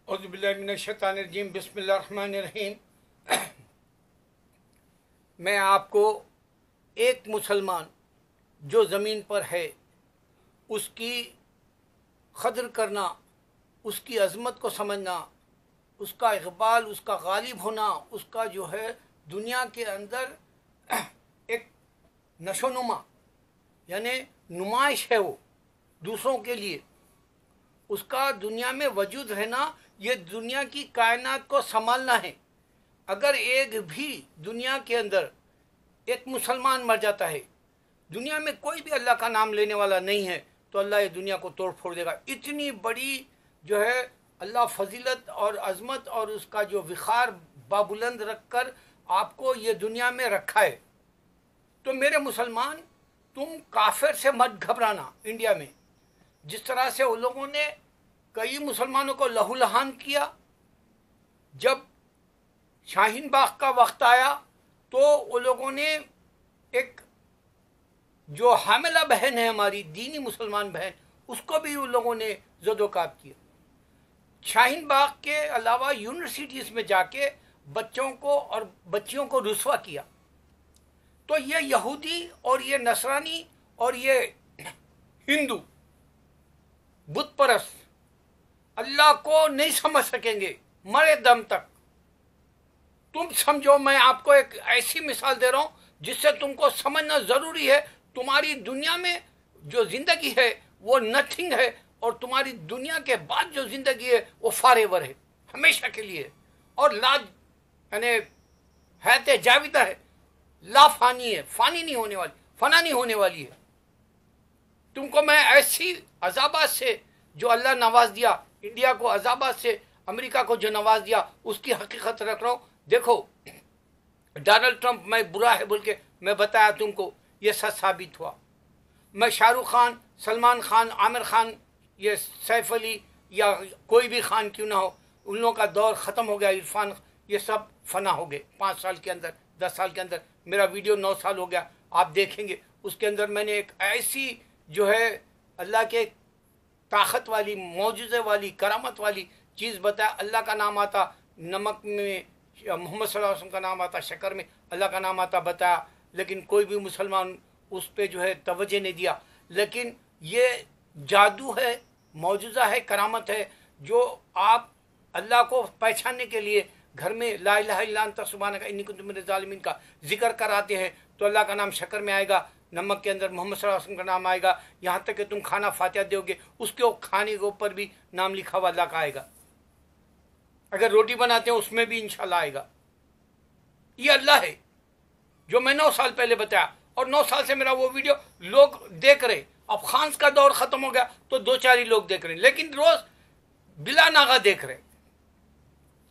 औज़ुबिल्लाहिमिनश्शैतानिर्रजीम बिस्मिल्लाहिर्रहमानिर्रहीम। मैं आपको एक मुसलमान जो ज़मीन पर है उसकी क़द्र करना, उसकी अज़मत को समझना, उसका इक़बाल, उसका गालिब होना, उसका जो है दुनिया के अंदर एक नशोनुमा यानी नुमाइश है, वो दूसरों के लिए उसका दुनिया में वजूद रहना, ये दुनिया की कायनात को संभालना है। अगर एक भी दुनिया के अंदर एक मुसलमान मर जाता है, दुनिया में कोई भी अल्लाह का नाम लेने वाला नहीं है, तो अल्लाह ये दुनिया को तोड़ फोड़ देगा। इतनी बड़ी जो है अल्लाह फजीलत और अज़मत और उसका जो विखार बाबुलंद रख कर आपको ये दुनिया में रखा है। तो मेरे मुसलमान, तुम काफिर से मत घबराना। इंडिया में जिस तरह से उन लोगों ने कई मुसलमानों को लहूलुहान किया, जब शाहीन बाग का वक्त आया तो उन लोगों ने एक जो हामिला बहन है हमारी दीनी मुसलमान बहन, उसको भी उन लोगों ने ज़दोकाब किया। शाहीन बाग के अलावा यूनिवर्सिटीज़ में जाके बच्चों को और बच्चियों को रुस्वा किया। तो ये यहूदी और ये नसरानी और ये हिंदू बुत परस्त अल्लाह को नहीं समझ सकेंगे मरे दम तक। तुम समझो, मैं आपको एक ऐसी मिसाल दे रहा हूं जिससे तुमको समझना जरूरी है। तुम्हारी दुनिया में जो जिंदगी है वो नथिंग है, और तुम्हारी दुनिया के बाद जो जिंदगी है वो फॉरएवर है, हमेशा के लिए। और लाज यानी हयात जाविदा है, ला फानी है, फानी नहीं होने वाली, फना नहीं होने वाली है। तुमको मैं ऐसी अजाबात से जो अल्लाह नवाज दिया, इंडिया को अजाबात से अमेरिका को जो नवाज दिया, उसकी हकीकत रख रहा हूँ। देखो, डोनाल्ड ट्रंप मैं बुरा है बोल के मैं बताया तुमको, ये सच साबित हुआ। मैं शाहरुख खान, सलमान खान, आमिर खान, ये सैफ अली या कोई भी खान क्यों ना हो, उन लोगों का दौर ख़त्म हो गया। इरफान, ये सब फना हो गए 5 साल के अंदर, 10 साल के अंदर। मेरा वीडियो 9 साल हो गया, आप देखेंगे। उसके अंदर मैंने एक ऐसी जो है अल्लाह के ताकत वाली, मौजूज़े वाली, करामत वाली चीज़ बताया। अल्लाह का नाम आता नमक में, मोहम्मद सल्लल्लाहु अलैहि वसल्लम का नाम आता शक्कर में, अल्लाह का नाम आता बताया। लेकिन कोई भी मुसलमान उस पर जो है तवज्जो नहीं दिया। लेकिन ये जादू है, मौजूज़ा है, करामत है, जो आप अल्लाह को पहचानने के लिए घर में ला इलाहा इल्ला अंता सुब्हानका इन्नी कुन्तु मिनज़ ज़ालिमीन का जिक्र कराते हैं, तो अल्लाह का नाम शक्कर में आएगा, नमक के अंदर मोहम्मद सल्लल्लाहु अलैहि वसल्लम का नाम आएगा। यहाँ तक कि तुम खाना फातिहा दोगे, उसके खाने के ऊपर भी नाम लिखा हुआ अल्लाह का आएगा। अगर रोटी बनाते हैं उसमें भी इंशाल्लाह आएगा। ये अल्लाह है जो मैं 9 साल पहले बताया, और 9 साल से मेरा वो वीडियो लोग देख रहे। अब खान्स का दौर खत्म हो गया तो 2-4 ही लोग देख रहे हैं, लेकिन रोज बिला नागा देख रहे।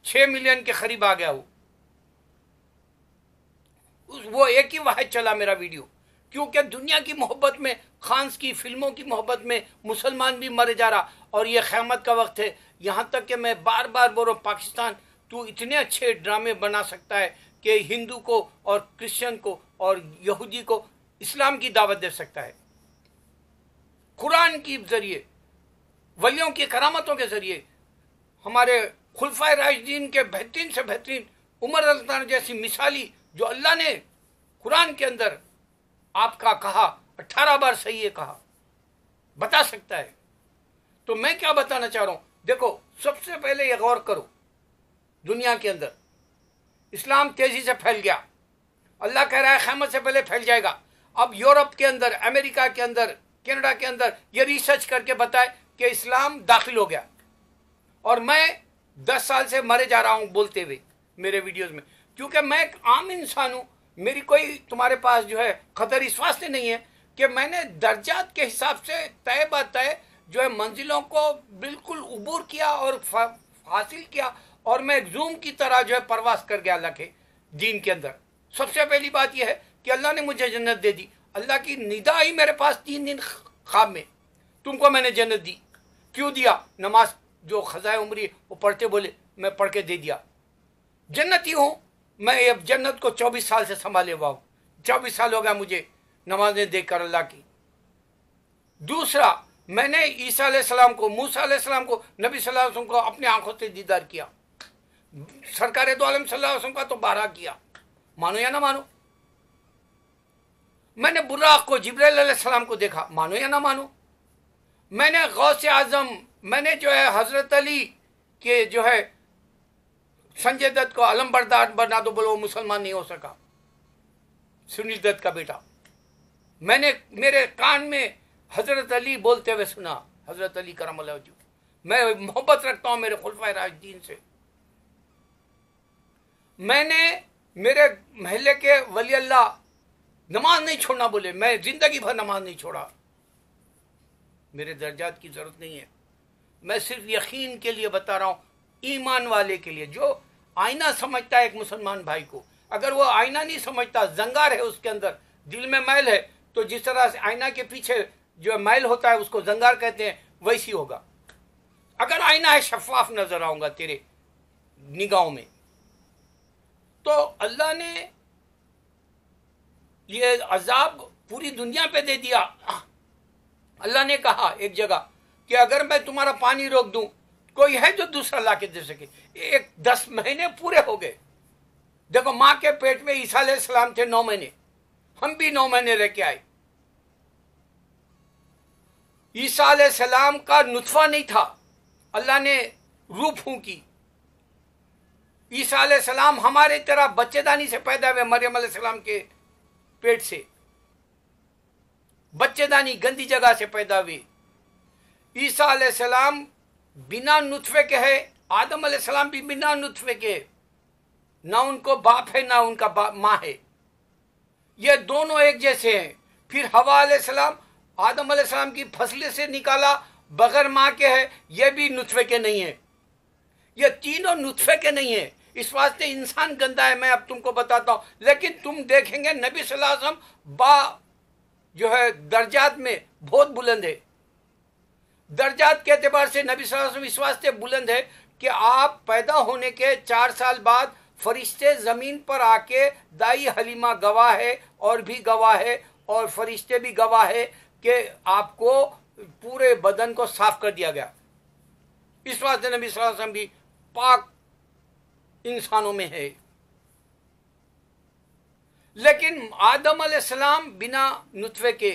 6 मिलियन के करीब आ गया वो एक ही वाहिद चला मेरा वीडियो। क्योंकि दुनिया की मोहब्बत में, खान्स की फिल्मों की मोहब्बत में मुसलमान भी मर जा रहा, और ये क़यामत का वक्त है। यहाँ तक कि मैं बार बार बोल रहा हूँ, पाकिस्तान तू इतने अच्छे ड्रामे बना सकता है कि हिंदू को और क्रिश्चियन को और यहूदी को इस्लाम की दावत दे सकता है। कुरान के जरिए, वलियों की करामतों के जरिए, हमारे खुलफाए राशिदीन के बेहतरीन से बेहतरीन उमर रज़ियल्लाहु अन्हु जैसी मिसाली जो अल्लाह ने कुरान के अंदर आपका कहा, 18 बार सही है कहा, बता सकता है। तो मैं क्या बताना चाह रहा हूं, देखो, सबसे पहले ये गौर करो, दुनिया के अंदर इस्लाम तेजी से फैल गया। अल्लाह कह रहा है क़यामत से पहले फैल जाएगा। अब यूरोप के अंदर, अमेरिका के अंदर, कनाडा के अंदर ये रिसर्च करके बताए कि इस्लाम दाखिल हो गया। और मैं 10 साल से मरे जा रहा हूं बोलते हुए मेरे वीडियोस में, क्योंकि मैं एक आम इंसान हूं। मेरी कोई तुम्हारे पास जो है कदर इस वास्ते नहीं है कि मैंने दर्जात के हिसाब से तय ब तय जो है मंजिलों को बिल्कुल उबूर किया और हासिल किया, और मैं एक जूम की तरह जो है परवास कर गया अल्लाह के दीन के अंदर। सबसे पहली बात यह है कि अल्लाह ने मुझे जन्नत दे दी। अल्लाह की निदा आई मेरे पास 3 दिन ख्वाब में, तुमको मैंने जन्नत दी। क्यों दिया? नमाज जो खज़ाए उम्री वो पढ़ते बोले, मैं पढ़ के दे दिया। जन्नती हूँ मैं। अब जन्नत को 24 साल से संभाले हुआ हूँ। 24 साल हो गया मुझे नमाजें देकर अल्लाह की। दूसरा, मैंने ईसा अलैहिस्सलाम को, मूसा अलैहिस्सलाम को, नबी सल्लल्लाहु अलैहि वसल्लम को अपनी आंखों से दीदार किया। सरकार दो आलम सल्लल्लाहु अलैहि वसल्लम का तो 12 किया, मानो या ना मानो। मैंने बुर्राक को, जिब्राइल अलैहिस्सलाम को देखा, मानो या ना मानो। मैंने गौसे आजम, मैंने जो है हजरत अली के जो है संजय दत्त को अलम बरदार बना दो, बोलो वो मुसलमान नहीं हो सका, सुनील दत्त का बेटा। मैंने मेरे कान में हजरत अली बोलते हुए सुना, हजरत अली करमल्लाहु वजहू। मैं मोहब्बत रखता हूं मेरे खुलफाए राशिदीन से। मैंने मेरे महल्ले के वली अल्लाह नमाज नहीं छोड़ना बोले, मैं जिंदगी भर नमाज नहीं छोड़ा। मेरे दर्जात की जरूरत नहीं है, मैं सिर्फ यकीन के लिए बता रहा हूं, ईमान वाले के लिए, जो आईना समझता है एक मुसलमान भाई को। अगर वो आईना नहीं समझता, जंगार है उसके अंदर, दिल में मैल है, तो जिस तरह से आईना के पीछे जो मैल होता है उसको जंगार कहते हैं, वैसी होगा। अगर आईना है, शफाफ नजर आऊंगा तेरे निगाहों में। तो अल्लाह ने ये अजाब पूरी दुनिया पे दे दिया। अल्लाह ने कहा एक जगह कि अगर मैं तुम्हारा पानी रोक दूं, कोई है जो दूसरा लाके दे सके। 10 महीने पूरे हो गए। देखो, मां के पेट में ईसा अलैहिस्सलाम थे 9 महीने, हम भी 9 महीने रह के आए। ईसा अलैहिस्सलाम का नुत्फा नहीं था, अल्लाह ने रूह फूंकी। ईसा अलैहिस्सलाम हमारे तरह बच्चेदानी से पैदा हुए, मरियम अलैहिस्सलाम के पेट से, बच्चेदानी गंदी जगह से पैदा हुए। ईसा अलैहिस्सलाम बिना नुत्फे के है, आदम अलैहिस्सलाम भी बिना नुत्फे के, ना उनको बाप है ना उनका माँ है, ये दोनों एक जैसे हैं। फिर हवा अलैहिस्सलाम आदम अलैहिस्सलाम की फसले से निकाला, बगैर माँ के है, ये भी नुत्फे के नहीं है, ये तीनों नुत्फे के नहीं है। इस वास्ते इंसान गंदा है, मैं अब तुमको बताता हूं। लेकिन तुम देखेंगे नबी सल्लल्लाहु अलैहि वसल्लम जो है दर्जात में बहुत बुलंद है। दर्जात के एतबार से नबी सल्लल्लाहु अलैहि वसल्लम इस वास्ते बुलंद है कि आप पैदा होने के 4 साल बाद फरिश्ते जमीन पर आके, दाई हलीमा गवाह है और भी गवाह है और फरिश्ते भी गवाह है कि आपको पूरे बदन को साफ कर दिया गया। इस वास्ते नबी सल्लल्लाहु अलैहि वसल्लम भी पाक इंसानों में है। लेकिन आदम अलैहिस्सलाम बिना नुत्फे के,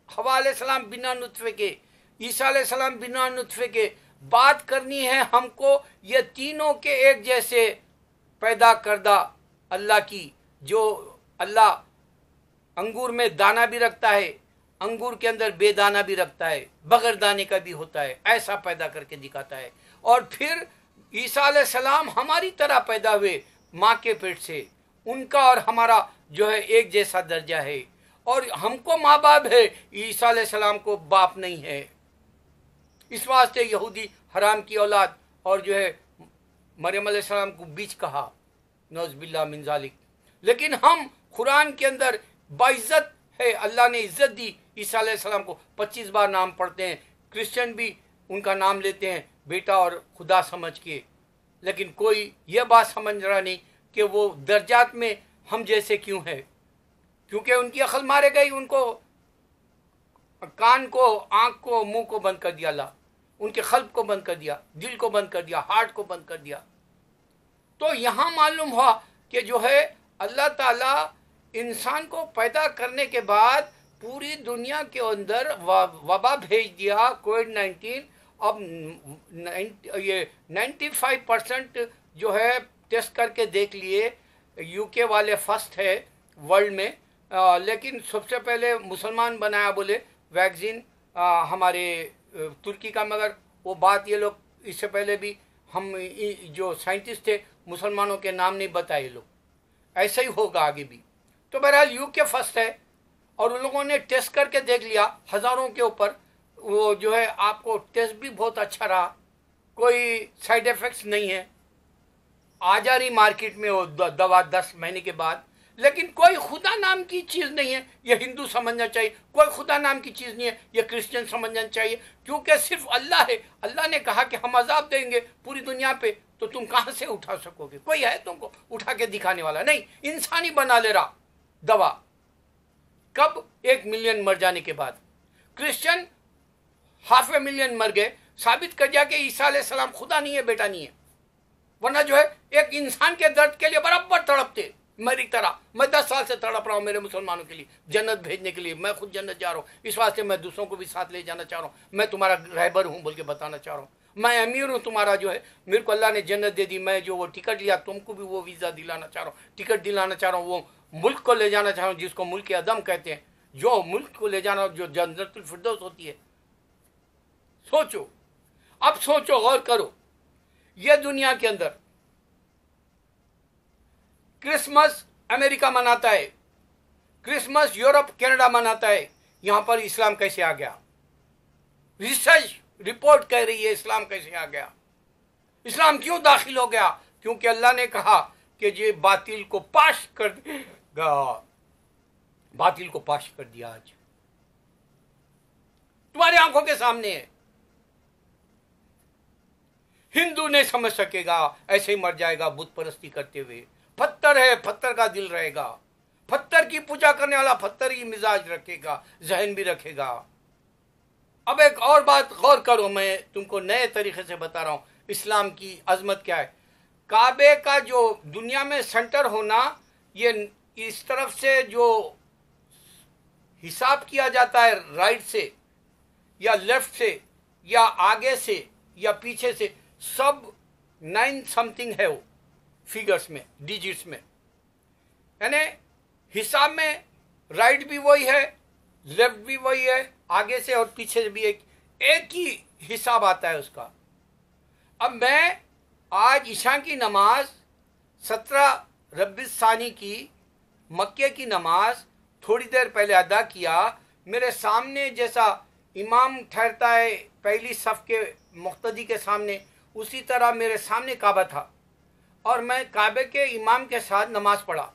हवा अलैहिस्सलाम बिना नुत्फे के, ईसा अलैहिस्सलाम बिना नुत्फे के। बात करनी है हमको ये तीनों के एक जैसे पैदा करदा अल्लाह की, जो अल्लाह अंगूर में दाना भी रखता है, अंगूर के अंदर बेदाना भी रखता है, बगैर दाने का भी होता है, ऐसा पैदा करके दिखाता है। और फिर ईसा अलैहिस्सलाम हमारी तरह पैदा हुए माँ के पेट से, उनका और हमारा जो है एक जैसा दर्जा है। और हमको माँ बाप है, ईसा अलैहिस्सलाम को बाप नहीं है। इस वास्ते यहूदी हराम की औलाद और जो है मरियम अलैहिस्सलाम को बीच कहा, नौज़बिल्लाह मिन ज़ालिक। लेकिन हम कुरान के अंदर बाइज्जत है, अल्लाह ने इज्जत दी ईसा अलैहिस्सलाम को, 25 बार नाम पढ़ते हैं। क्रिश्चियन भी उनका नाम लेते हैं बेटा और खुदा समझ के। लेकिन कोई यह बात समझ रहा नहीं कि वो दर्जात में हम जैसे क्यों है, क्योंकि उनकी अक्ल मारे गई, उनको कान को, आंख को, मुंह को बंद कर दिया अल्लाह, उनके क़ल्ब को बंद कर दिया, दिल को बंद कर दिया, हार्ट को बंद कर दिया। तो यहाँ मालूम हुआ कि जो है अल्लाह ताला इंसान को पैदा करने के बाद पूरी दुनिया के अंदर वबा भेज दिया, कोविड-19। अब ये 95% जो है टेस्ट करके देख लिए, यूके वाले फर्स्ट है वर्ल्ड में। लेकिन सबसे पहले मुसलमान बनाया बोले वैक्सीन हमारे तुर्की का, मगर वो बात ये लोग इससे पहले भी हम जो साइंटिस्ट थे मुसलमानों के नाम नहीं बताए लोग, ऐसा ही होगा आगे भी। तो बहरहाल यूके फर्स्ट है और उन लोगों ने टेस्ट करके देख लिया हज़ारों के ऊपर, वो जो है आपको टेस्ट भी बहुत अच्छा रहा, कोई साइड इफ़ेक्ट्स नहीं है, आ जा रही मार्केट में वो दवा 10 महीने के बाद। लेकिन कोई खुदा नाम की चीज़ नहीं है, ये हिंदू समझना चाहिए। कोई खुदा नाम की चीज़ नहीं है, ये क्रिश्चियन समझना चाहिए, क्योंकि सिर्फ अल्लाह है। अल्लाह ने कहा कि हम अजाब देंगे पूरी दुनिया पे, तो तुम कहाँ से उठा सकोगे? कोई है तुमको उठा के दिखाने वाला? नहीं, इंसान ही बना ले रहा दवा। कब? 1 मिलियन मर जाने के बाद। क्रिश्चियन 500,000 मर गए, साबित कर दिया कि ईसा अलैहिस्सलाम खुदा नहीं है, बेटा नहीं है। वरना जो है एक इंसान के दर्द के लिए बराबर तड़पते मेरी तरह। मैं 10 साल से तड़प रहा हूँ मेरे मुसलमानों के लिए, जन्नत भेजने के लिए। मैं खुद जन्नत जा रहा हूँ, इस वास्ते मैं दूसरों को भी साथ ले जाना चाह रहा हूँ। मैं तुम्हारा रहबर हूँ बोल के बताना चाह रहा हूँ। मैं अमीर हूँ तुम्हारा, जो है मेरे को अल्लाह ने जन्नत दे दी। मैं जो वो टिकट लिया, तुमको भी वो वीज़ा दिलाना चाह रहा हूँ, टिकट दिलाना चाह रहा हूँ। वो मुल्क को ले जाना चाह रहा हूँ जिसको मुल्क अदम कहते हैं, जो मुल्क को ले जाना, जो जन्नतुल फिरदौस होती है। सोचो, अब सोचो, गौर करो। ये दुनिया के अंदर क्रिसमस अमेरिका मनाता है, क्रिसमस यूरोप कनाडा मनाता है, यहां पर इस्लाम कैसे आ गया? रिसर्च रिपोर्ट कह रही है इस्लाम कैसे आ गया, इस्लाम क्यों दाखिल हो गया? क्योंकि अल्लाह ने कहा कि ये बातिल को पाश कर देगा, बातिल को पाश कर दिया। आज तुम्हारी आंखों के सामने है। हिंदू नहीं समझ सकेगा, ऐसे ही मर जाएगा बुत परस्ती करते हुए। पत्थर है, पत्थर का दिल रहेगा, पत्थर की पूजा करने वाला पत्थर की मिजाज रखेगा, जहन भी रखेगा। अब एक और बात गौर करो, मैं तुमको नए तरीके से बता रहा हूं इस्लाम की अजमत क्या है। काबे का जो दुनिया में सेंटर होना, ये इस तरफ से जो हिसाब किया जाता है, राइट से या लेफ्ट से या आगे से या पीछे से, सब 9 समथिंग है वो फिगर्स में, डिजिट्स में। यानी हिसाब में राइट भी वही है, लेफ्ट भी वही है, आगे से और पीछे से भी एक ही हिसाब आता है उसका। अब मैं आज ईशा की नमाज 17 रबीउल सानी की, मक्के की नमाज थोड़ी देर पहले अदा किया। मेरे सामने जैसा इमाम ठहरता है पहली सफ के मुक्तदी के सामने, उसी तरह मेरे सामने काबा था और मैं काबे के इमाम के साथ नमाज पढ़ा।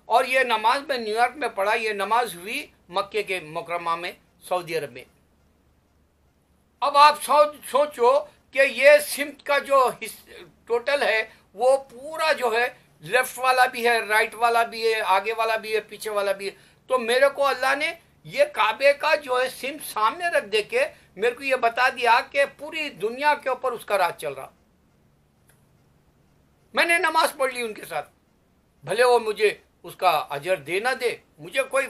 और ये नमाज मैं न्यूयॉर्क में पढ़ा, ये नमाज हुई मक्के के मुकरमा में, सऊदी अरब में। अब आप सोचो कि ये सिमत का जो टोटल है वो पूरा जो है, लेफ्ट वाला भी है, राइट वाला भी है, आगे वाला भी है, पीछे वाला भी है। तो मेरे को अल्लाह ने ये काबे का जो है सिमत सामने रख दे के मेरे को ये बता दिया कि पूरी दुनिया के ऊपर उसका राज चल रहा। मैंने नमाज पढ़ ली उनके साथ, भले वो मुझे उसका अजर दे ना दे, मुझे कोई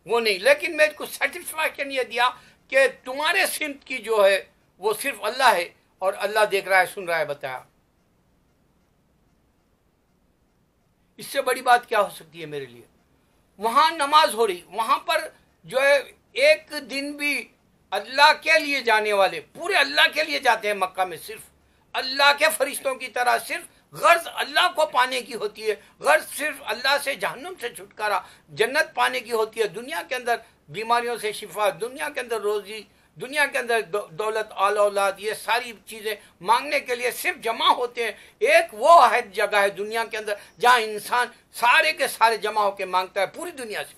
वो नहीं, लेकिन मेरे को सेटिस्फैक्शन ये दिया कि तुम्हारे सिमत की जो है वो सिर्फ अल्लाह है और अल्लाह देख रहा है, सुन रहा है, बताया। इससे बड़ी बात क्या हो सकती है मेरे लिए? वहां नमाज हो रही, वहां पर जो है एक दिन भी अल्लाह के लिए जाने वाले, पूरे अल्लाह के लिए जाते हैं मक्का में, सिर्फ अल्लाह के फरिश्तों की तरह, सिर्फ गर्ज अल्लाह को पाने की होती है, गर्ज सिर्फ अल्लाह से जहन्नुम से छुटकारा, जन्नत पाने की होती है। दुनिया के अंदर बीमारियों से शिफा, दुनिया के अंदर रोजी, दुनिया के अंदर दौलत, आल औलाद, ये सारी चीज़ें मांगने के लिए सिर्फ जमा होते हैं। एक वो है जगह है दुनिया के अंदर जहाँ इंसान सारे के सारे जमा होकर मांगता है पूरी दुनिया से।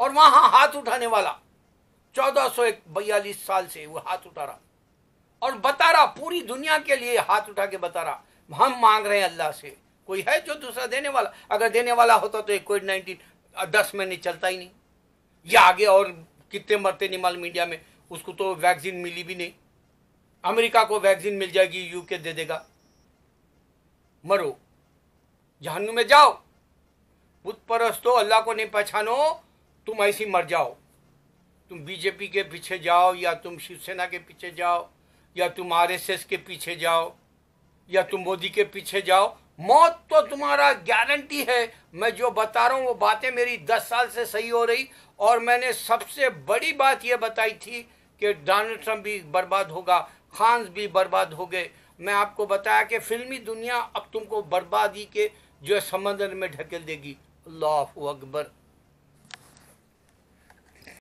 और वहाँ हाथ उठाने वाला 1442 साल से वो हाथ उठा रहा और बता रहा, पूरी दुनिया के लिए हाथ उठा के बता रहा, हम मांग रहे हैं अल्लाह से। कोई है जो दूसरा देने वाला? अगर देने वाला होता तो कोविड-19 10 महीने चलता ही नहीं, या आगे और कितने मरते नहीं मालूम इंडिया में। उसको तो वैक्सीन मिली भी नहीं। अमेरिका को वैक्सीन मिल जाएगी, यूके दे देगा। मरो, जहन्नुम में जाओ, बुत परस्तो, अल्लाह को नहीं पहचानो, तुम ऐसी मर जाओ। तुम बीजेपी के पीछे जाओ, या तुम शिवसेना के पीछे जाओ, या तुम आरएसएस के पीछे जाओ, या तुम मोदी के पीछे जाओ, मौत तो तुम्हारा गारंटी है। मैं जो बता रहा हूँ वो बातें मेरी 10 साल से सही हो रही। और मैंने सबसे बड़ी बात ये बताई थी कि डोनाल्ड ट्रंप भी बर्बाद होगा, खान्स भी बर्बाद हो गए। मैं आपको बताया कि फिल्मी दुनिया अब तुमको बर्बादी के जो है समंदर में ढकेल देगी। अल्लाहू अकबर।